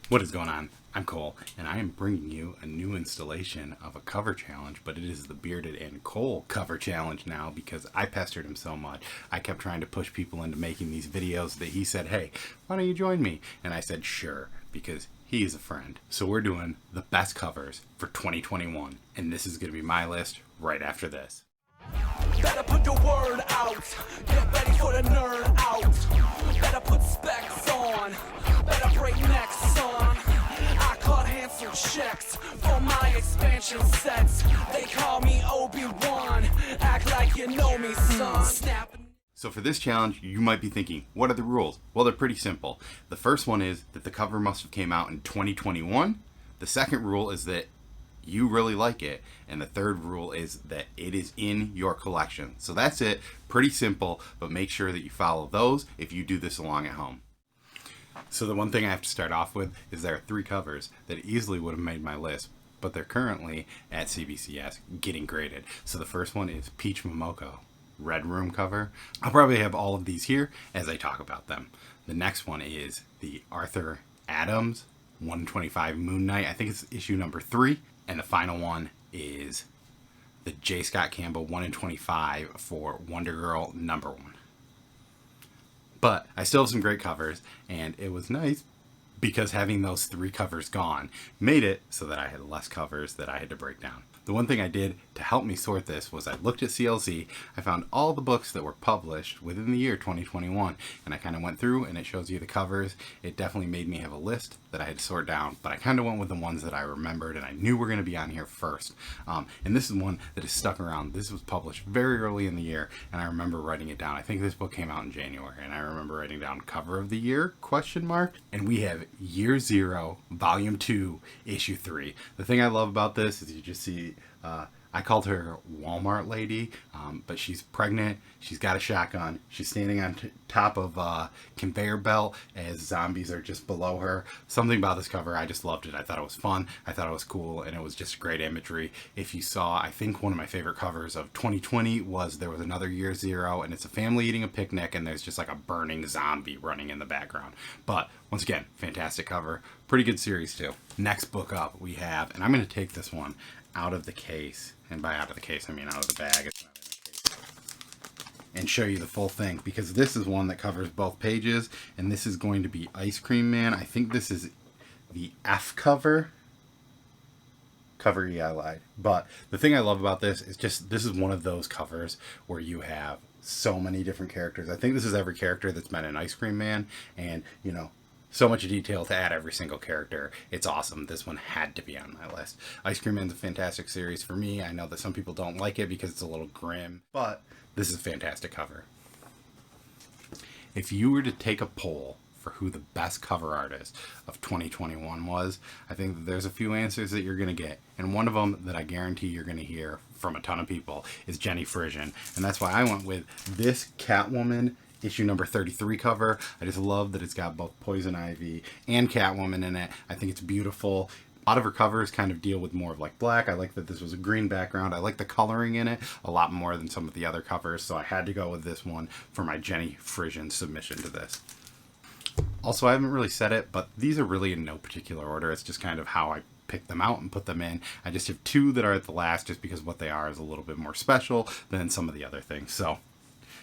What is going on? I'm Cole, and I am bringing you a new installation of a cover challenge, but it is the Bearded and Cole cover challenge now because I pestered him so much. I kept trying to push people into making these videos that he said, hey, why don't you join me? And I said, sure, because he is a friend. So we're doing the best covers for 2021, and this is going to be my list right after this. Better put the word out. Get ready for the nerd out. Better put specs on. Better break necks on. I cut handsome checks for my expansion sets. They call me Obi-Wan. Act like you know me, son. Snap. So for this challenge, you might be thinking, what are the rules? Well, they're pretty simple. The first one is that the cover must have came out in 2021. The second rule is that you really like it. And the third rule is that it is in your collection. So that's it. Pretty simple, but make sure that you follow those if you do this along at home. So the one thing I have to start off with is there are 3 covers that easily would have made my list, but they're currently at CBCS getting graded. So the first one is Peach Mamaka, Red Room cover. I'll probably have all of these here as I talk about them. The next one is the Arthur Adams 125 Moon Knight. I think it's issue number 3. And the final one is the J. Scott Campbell 1 in 25 for Wonder Girl number 1. But I still have some great covers, and it was nice because having those 3 covers gone made it so that I had less covers that I had to break down. The one thing I did to help me sort this was I looked at CLZ, I found all the books that were published within the year 2021, and I kind of went through and it shows you the covers. It definitely made me have a list that I had to sort down, but I kind of went with the ones that I remembered and I knew were going to be on here first. And this is one that is stuck around. This was published very early in the year, and I remember writing it down. I think this book came out in January, and I remember writing down cover of the year, ? And we have Year Zero, Volume 2, Issue 3. The thing I love about this is you just see I called her Walmart lady, but she's pregnant, she's got a shotgun, she's standing on top of a conveyor belt as zombies are just below her. Something about this cover, I just loved it. I thought it was fun, I thought it was cool, and it was just great imagery. If you saw, I think one of my favorite covers of 2020 was there was another Year Zero, and it's a family eating a picnic, and there's just like a burning zombie running in the background. But once again, fantastic cover, pretty good series too. Next book up we have, and I'm going to take this one out of the case, and by out of the case I mean out of the bag, it's not in the case, and show you the full thing, because this is one that covers both pages, and this is going to be Ice Cream Man. I think this is the F cover. I lied. But the thing I love about this is just this is one of those covers where you have so many different characters. I think this is every character that's been in Ice Cream Man, and you know, so much detail to add every single character. It's awesome. This one had to be on my list. Ice Cream Man's a fantastic series for me. I know that some people don't like it because it's a little grim, but this is a fantastic cover. If you were to take a poll for who the best cover artist of 2021 was, I think that there's a few answers that you're going to get. And one of them that I guarantee you're going to hear from a ton of people is Jenny Frison. And that's why I went with this Catwoman issue number 33 cover. I just love that it's got both Poison Ivy and Catwoman in it. I think it's beautiful. A lot of her covers kind of deal with more of like black. I like that this was a green background. I like the coloring in it a lot more than some of the other covers, so I had to go with this one for my Jenny Frison submission to this. Also, I haven't really said it, but these are really in no particular order. It's just kind of how I pick them out and put them in. I just have 2 that are at the last just because what they are is a little bit more special than some of the other things. So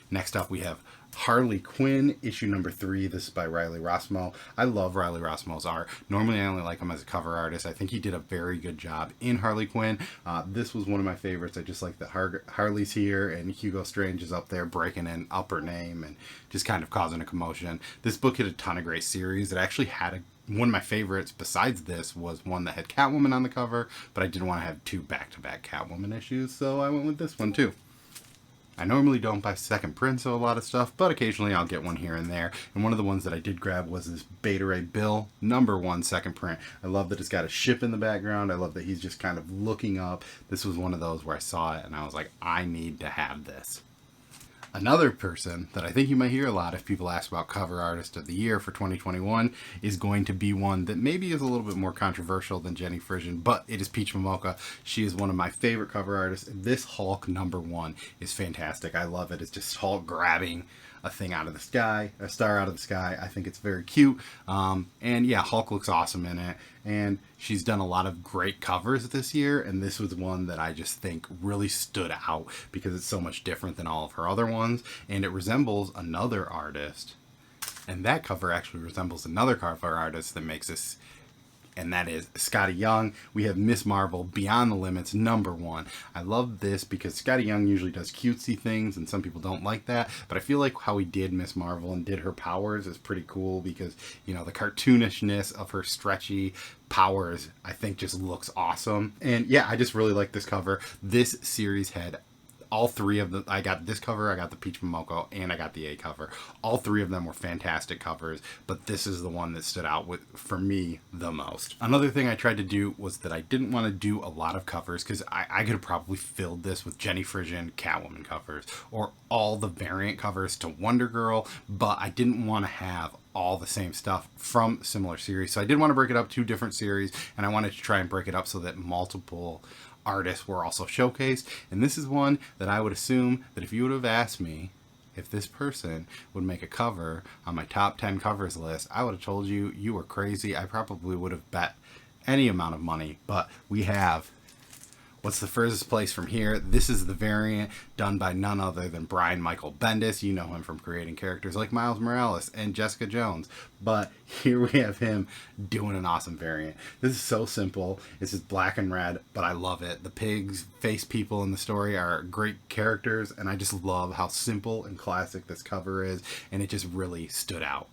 next up we have Harley Quinn, issue number 3. This is by Riley Rossmo. I love Riley Rossmo's art. Normally I only like him as a cover artist. I think he did a very good job in Harley Quinn. This was one of my favorites. I just like that Harley's here and Hugo Strange is up there breaking in up her name and just kind of causing a commotion. This book had a ton of great series. It actually had one of my favorites besides this was one that had Catwoman on the cover, but I didn't want to have 2 back-to-back Catwoman issues, so I went with this one too. I normally don't buy second prints of a lot of stuff, but occasionally I'll get one here and there. And one of the ones that I did grab was this Beta Ray Bill number 1 second print. I love that it's got a ship in the background. I love that he's just kind of looking up. This was one of those where I saw it and I was like, I need to have this. Another person that I think you might hear a lot if people ask about cover artist of the year for 2021 is going to be one that maybe is a little bit more controversial than Jenny Frison, but it is Peach Mamaka. She is one of my favorite cover artists. This Hulk number 1 is fantastic. I love it. It's just Hulk grabbing a thing out of the sky, a star out of the sky. I think it's very cute. And yeah, Hulk looks awesome in it. And she's done a lot of great covers this year, and this was one that I just think really stood out because it's so much different than all of her other ones, and it resembles another artist. And that cover actually resembles another cover artist that makes this, and that is Scotty Young. We have Miss Marvel Beyond the Limits #1. I love this because Scotty Young usually does cutesy things, and some people don't like that, but I feel like how he did Miss Marvel and did her powers is pretty cool because, you know, the cartoonishness of her stretchy powers, I think, just looks awesome. And yeah, I just really like this cover. This series had all three of them. I got this cover, I got the Peach Momoko, and I got the A cover. All three of them were fantastic covers, but this is the one that stood out for me the most. Another thing I tried to do was that I didn't want to do a lot of covers because I could have probably filled this with Jenny Frisian Catwoman covers or all the variant covers to Wonder Girl, but I didn't want to have all the same stuff from similar series. So I did want to break it up, 2 different series, and I wanted to try and break it up so that multiple artists were also showcased. And this is one that I would assume that if you would have asked me if this person would make a cover on my top 10 covers list, I would have told you you were crazy. I probably would have bet any amount of money. But we have, what's the furthest place from here? This is the variant done by none other than Brian Michael Bendis. You know him from creating characters like Miles Morales and Jessica Jones. But here we have him doing an awesome variant. This is so simple. It's just black and red, but I love it. The pigs face people in the story are great characters, and I just love how simple and classic this cover is, and it just really stood out.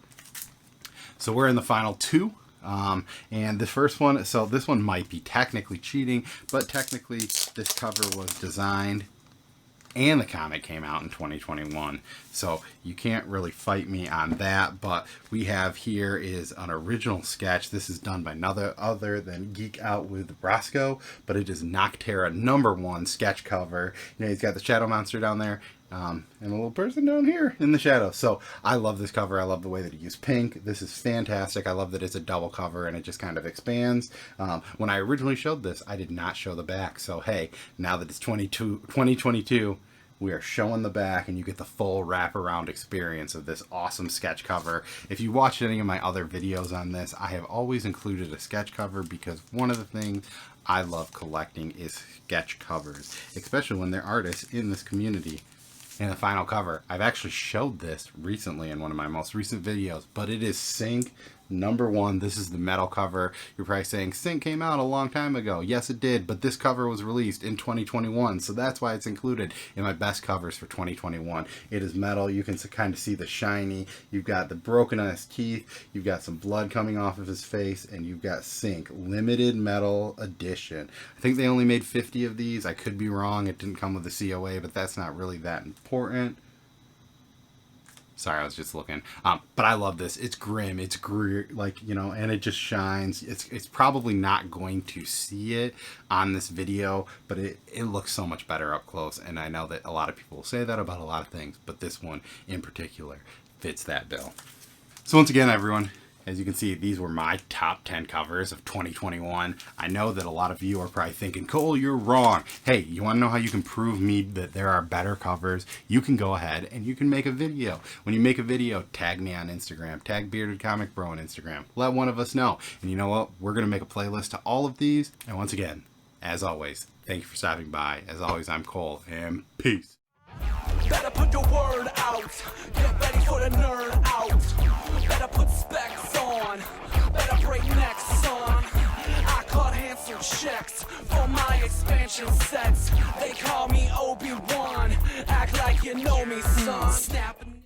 So we're in the final 2. And the first one, so this one might be technically cheating, but technically this cover was designed and the comic came out in 2021. So you can't really fight me on that, but we have here is an original sketch. This is done by none other than Geek Out with Roscoe, but it is Nocterra #1 sketch cover. You know, he's got the shadow monster down there. And a little person down here in the shadow. So I love this cover. I love the way that he used pink. This is fantastic. I love that it's a double cover and it just kind of expands. When I originally showed this, I did not show the back. So hey, now that it's 2022, we are showing the back and you get the full wraparound experience of this awesome sketch cover. If you watched any of my other videos on this, I have always included a sketch cover because one of the things I love collecting is sketch covers, especially when they're artists in this community. And the final cover, I've actually showed this recently in one of my most recent videos, but it is Sync #1. This is the metal cover. You're probably saying Sync came out a long time ago. Yes, it did, but this cover was released in 2021, so that's why it's included in my best covers for 2021. It is metal. You can kind of see the shiny. You've got the broken on his teeth. You've got some blood coming off of his face, and you've got Sync limited metal edition. I think they only made 50 of these. I could be wrong. It didn't come with a COA, but that's not really that important. Sorry, I was just looking. But I love this. It's grim. It's like, you know, and it just shines. It's probably not going to see it on this video, but it looks so much better up close. And I know that a lot of people will say that about a lot of things, but this one in particular fits that bill. So once again, everyone, as you can see, these were my top 10 covers of 2021. I know that a lot of you are probably thinking, Cole, you're wrong. Hey, you want to know how you can prove me that there are better covers? You can go ahead and you can make a video. When you make a video, tag me on Instagram. Tag Bearded Comic Bro on Instagram. Let one of us know. And you know what? We're going to make a playlist to all of these. And once again, as always, thank you for stopping by. As always, I'm Cole, and peace. Better put your word out. Get ready for the nerd out. Better put specs on. Better break necks, son. I cut handsome checks for my expansion sets. They call me Obi-Wan. Act like you know me, son. Snapping.